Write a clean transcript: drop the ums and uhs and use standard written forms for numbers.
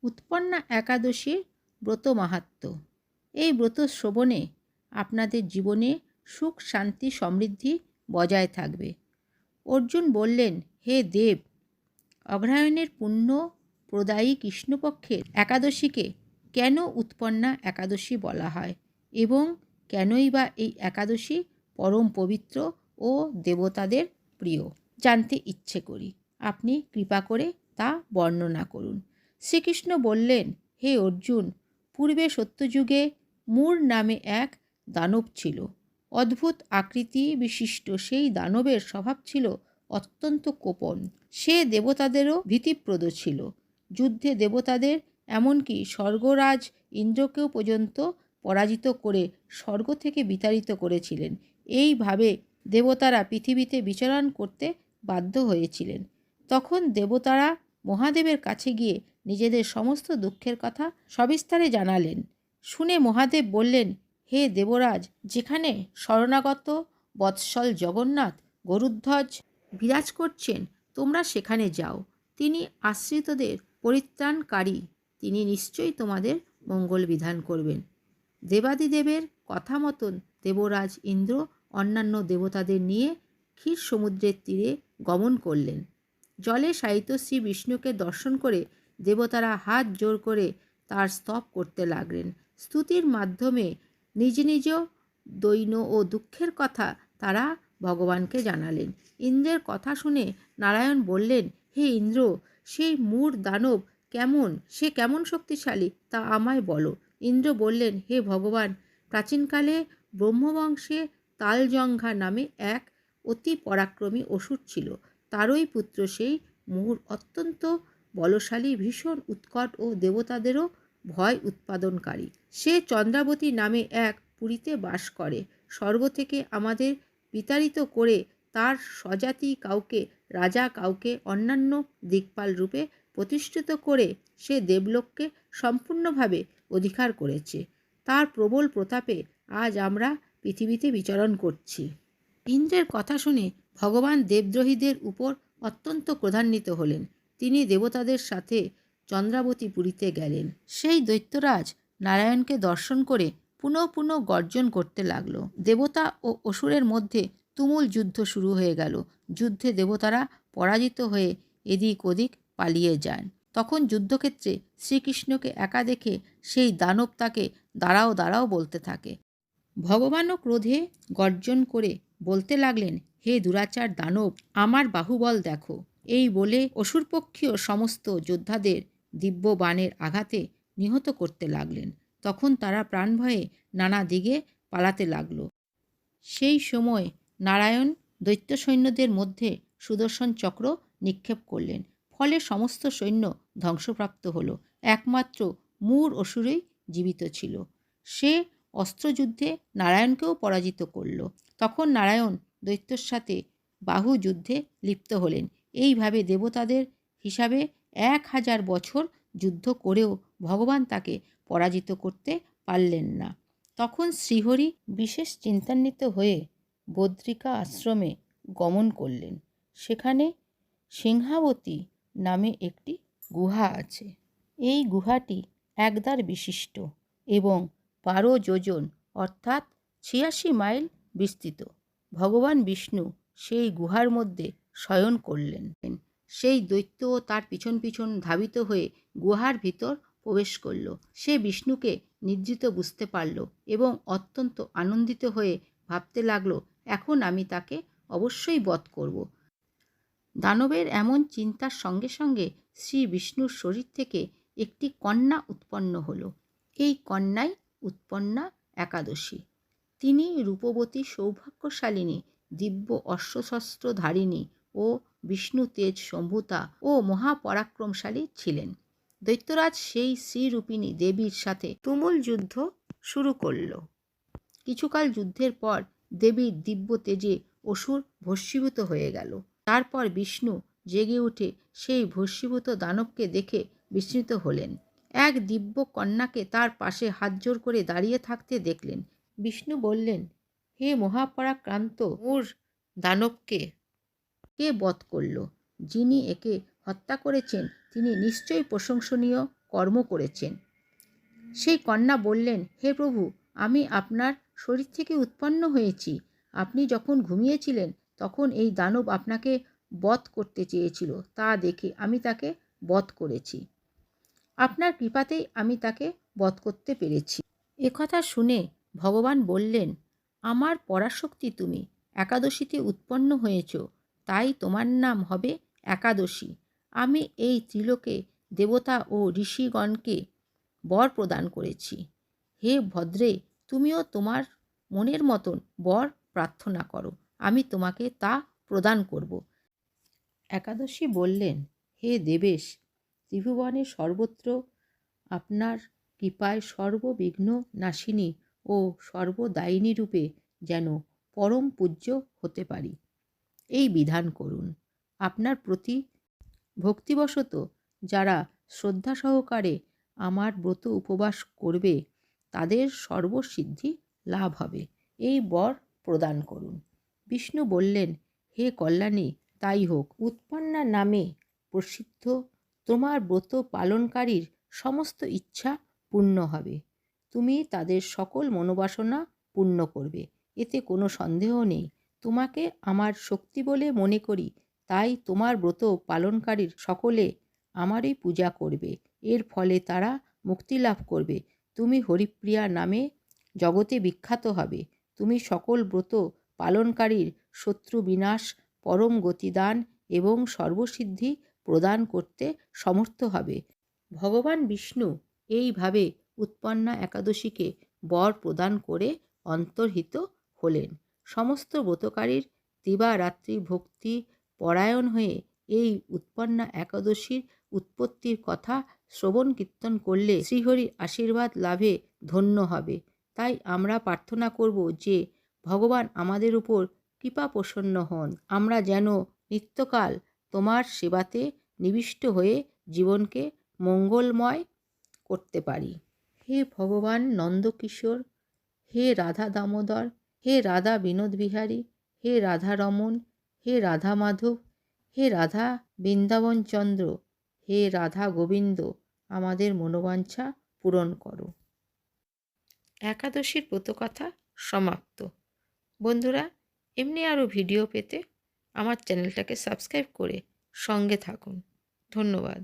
উৎপন্না একাদশীর ব্রত মাহাত্ম্য। এই ব্রত শ্রবণে আপনাদের জীবনে সুখ, শান্তি, সমৃদ্ধি বজায় থাকবে। অর্জুন বললেন, হে দেব, অগ্রহায়ণের পুণ্য প্রদায়ী কৃষ্ণপক্ষের একাদশীকে কেন উৎপন্না একাদশী বলা হয় এবং কেনই বা এই একাদশী পরম পবিত্র ও দেবতাদের প্রিয় জানতে ইচ্ছে করি। আপনি কৃপা করে তা বর্ণনা করুন। শ্রীকৃষ্ণ বললেন, হে অর্জুন, পূর্বে সত্যযুগে মূর নামে এক দানব ছিল। অদ্ভুত আকৃতি বিশিষ্ট সেই দানবের স্বভাব ছিল অত্যন্ত কোপন। সে দেবতাদেরও ভীতিপ্রদ ছিল। যুদ্ধে দেবতাদের, এমনকি স্বর্গরাজ ইন্দ্রকেও পর্যন্ত পরাজিত করে স্বর্গ থেকে বিতাড়িত করেছিলেন। এইভাবে দেবতারা পৃথিবীতে বিচরণ করতে বাধ্য হয়েছিলেন। তখন দেবতারা মহাদেবের কাছে গিয়ে নিজেদের সমস্ত দুঃখের কথা সবিস্তারে জানালেন। শুনে মহাদেব বললেন, হে দেবরাজ, যেখানে শরণাগত বৎসল জগন্নাথ গরুধ্বজ বিরাজ করছেন, তোমরা সেখানে যাও। তিনি আশ্রিতদের পরিত্রাণকারী, তিনি নিশ্চয়ই তোমাদের মঙ্গল বিধান করবেন। দেবাদিদেবের কথা মতন দেবরাজ ইন্দ্র অন্যান্য দেবতাদের নিয়ে ক্ষীর সমুদ্রের তীরে গমন করলেন। জলে শায়িত শ্রী বিষ্ণুকে দর্শন করে দেবতারা হাত জোর করে তার স্তব করতে লাগলেন। স্তুতির মাধ্যমে নিজ নিজ দৈন্য ও দুঃখের কথা তারা ভগবানকে জানালেন। ইন্দ্রের কথা শুনে নারায়ণ বললেন, হে ইন্দ্র, সেই মূঢ় দানব কেমন, সে কেমন শক্তিশালী তা আমায় বলো। ইন্দ্র বললেন, হে ভগবান, প্রাচীনকালে ব্রহ্মবংশে তালজঙ্ঘা নামে এক অতি পরাক্রমী অসুর ছিল। তারই পুত্র সেই মূঢ় অত্যন্ত বলশালী, ভীষণ উৎকট ও দেবতাদেরও ভয় উৎপাদনকারী। সে চন্দ্রাবতী নামে এক পুরীতে বাস করে। স্বর্গ থেকে আমাদের বিতাড়িত করে তার স্বজাতি কাউকে রাজা, কাউকে অন্যান্য দিকপাল রূপে প্রতিষ্ঠিত করে সে দেবলোককে সম্পূর্ণভাবে অধিকার করেছে। তার প্রবল প্রতাপে আজ আমরা পৃথিবীতে বিচরণ করছি। ইন্দ্রের কথা শুনে ভগবান দেবদ্রোহীদের উপর অত্যন্ত ক্রোধান্বিত হলেন। তিনি দেবতাদের সাথে চন্দ্রাবতী পুরীতে গেলেন। সেই দৈত্যরাজ নারায়ণকে দর্শন করে পুনঃ পুনঃ গর্জন করতে লাগলো। দেবতা ও অসুরের মধ্যে তুমুল যুদ্ধ শুরু হয়ে গেল। যুদ্ধে দেবতারা পরাজিত হয়ে এদিক ওদিক পালিয়ে যান। তখন যুদ্ধক্ষেত্রে শ্রীকৃষ্ণকে একা দেখে সেই দানব তাকে দাঁড়াও দাঁড়াও বলতে থাকে। ভগবানও ক্রোধে গর্জন করে বলতে লাগলেন, হে দুরাচার দানব, আমার বাহুবল দেখো। এই বলে অসুরপক্ষীয় সমস্ত যোদ্ধাদের দিব্য বাণের আঘাতে নিহত করতে লাগলেন। তখন তারা প্রাণভয়ে নানা দিকে পালাতে লাগল। সেই সময় নারায়ণ দৈত্য সৈন্যদের মধ্যে সুদর্শন চক্র নিক্ষেপ করলেন। ফলে সমস্ত সৈন্য ধ্বংসপ্রাপ্ত হল। একমাত্র মূঢ় অসুরই জীবিত ছিল। সে অস্ত্রযুদ্ধে নারায়ণকেও পরাজিত করল। তখন নারায়ণ দৈত্যর সাথে বাহু যুদ্ধে লিপ্ত হলেন। এইভাবে দেবতাদের হিসাবে 1000 বছর যুদ্ধ করেও ভগবান তাকে পরাজিত করতে পারলেন না। তখন শ্রীহরি বিশেষ চিন্তান্বিত হয়ে বদ্রিকা আশ্রমে গমন করলেন। সেখানে সিংহাবতী নামে একটি গুহা আছে। এই গুহাটি একদ্বার বিশিষ্ট এবং 12 যোজন অর্থাৎ 86 মাইল বিস্তৃত। ভগবান বিষ্ণু সেই গুহার মধ্যে শয়ন করলেন। সেই দৈত্য তার পিছন পিছন ধাবিত হয়ে গুহার ভিতর প্রবেশ করল। সে বিষ্ণুকে নিদ্রিত বুঝতে পারল এবং অত্যন্ত আনন্দিত হয়ে ভাবতে লাগল, এখন আমি তাকে অবশ্যই বধ করব। দানবের এমন চিন্তার সঙ্গে সঙ্গে শ্রী বিষ্ণুর শরীর থেকে একটি কন্যা উৎপন্ন হল। এই কন্যাই উৎপন্না একাদশী। তিনি রূপবতী, সৌভাগ্যশালিনী, দিব্য অস্ত্রশস্ত্রধারিণী ও বিষ্ণু তেজ সম্ভূতা ও মহাপরাক্রমশালী ছিলেন। দৈত্যরাজ সেই শ্রীরূপিণী দেবীর সাথে তুমুল যুদ্ধ শুরু করল। কিছুকাল যুদ্ধের পর দেবীর দিব্য তেজে অসুর ভস্মীভূত হয়ে গেল। তারপর বিষ্ণু জেগে উঠে সেই ভস্মীভূত দানবকে দেখে বিস্মিত হলেন। এক দিব্য কন্যাকে তার পাশে হাতজোড় করে দাঁড়িয়ে থাকতে দেখলেন। বিষ্ণু বললেন, হে মহাপরাক্রান্ত মূঢ় দানবকে কে বধ করল? যিনি একে হত্যা করেছেন তিনি নিশ্চয়ই প্রশংসনীয়, কর্ম করেছেন। সেই কন্যা বললেন, হে প্রভু, আমি আপনার শরীর থেকে উৎপন্ন হয়েছি। আপনি যখন ঘুমিয়েছিলেন তখন এই দানব আপনাকে বধ করতে চেয়েছিল, তা দেখে আমি তাকে বধ করেছি। আপনার কৃপাতেই আমি তাকে বধ করতে পেরেছি। একথা শুনে ভগবান বললেন, আমার পরাশক্তি তুমি, একাদশীতে উৎপন্ন হয়েছ, তাই তোমার নাম হবে একাদশী। আমি এই ত্রিলোকে দেবতা ও ঋষিগণকে বর প্রদান করেছি। হে ভদ্রে, তুমিও তোমার মনের মতন বর প্রার্থনা করো, আমি তোমাকে তা প্রদান করব। একাদশী বললেন, হে দেবেশ, ত্রিভুবনে সর্বত্র আপনার কৃপায় সর্ববিঘ্ন নাশিনী ও সর্বদায়িনী রূপে যেন পরম পূজ্য হতে পারি, এই বিধান করুন। আপনার প্রতি ভক্তিবশত যারা শ্রদ্ধা সহকারে আমার ব্রত উপবাস করবে তাদের সর্বসিদ্ধি লাভ হবে, এই বর প্রদান করুন। বিষ্ণু বললেন, হে কল্যাণী, তাই হোক। উৎপন্না নামে প্রসিদ্ধ তোমার ব্রত পালনকারীর সমস্ত ইচ্ছা পূর্ণ হবে। তুমি তাদের সকল মনোবাসনা পূর্ণ করবে, এতে কোনো সন্দেহ নেই। তোমাকে আমার শক্তি বলে মনে করি, তাই তোমার ব্রত পালনকারীর সকলে আমারই পূজা করবে। এর ফলে তারা মুক্তি লাভ করবে। তুমি হরিপ্রিয়া নামে জগতে বিখ্যাত হবে। তুমি সকল ব্রত পালনকারীর শত্রু বিনাশ, পরম গতিদান এবং সর্বসিদ্ধি প্রদান করতে সমর্থ হবে। ভগবান বিষ্ণু এইভাবে উৎপন্না একাদশীকে বর প্রদান করে অন্তর্হিত হলেন। সমস্ত ব্রতকারীর দিবারাত্রি ভক্তি পরায়ণ হয়ে এই উৎপন্না একাদশীর উৎপত্তির কথা শ্রবণ কীর্তন করলে শ্রীহরির আশীর্বাদ লাভে ধন্য হবে। তাই আমরা প্রার্থনা করব যে ভগবান আমাদের উপর কৃপা প্রসন্ন হন, আমরা যেন নিত্যকাল তোমার সেবাতে নিবিষ্ট হয়ে জীবনকে মঙ্গলময় করতে পারি। হে ভগবান নন্দকিশোর, হে রাধা দামোদর, হে রাধা বিনোদ বিহারী, হে রাধা রমন, হে রাধা মাধব, হে রাধা বৃন্দাবন চন্দ্র, হে রাধা গোবিন্দ, আমাদের মনোবাঞ্ছা পূরণ করো। একাদশীর ব্রতকথা সমাপ্ত। বন্ধুরা, এমনি আরও ভিডিও পেতে আমার চ্যানেলটাকে সাবস্ক্রাইব করে সঙ্গে থাকুন। ধন্যবাদ।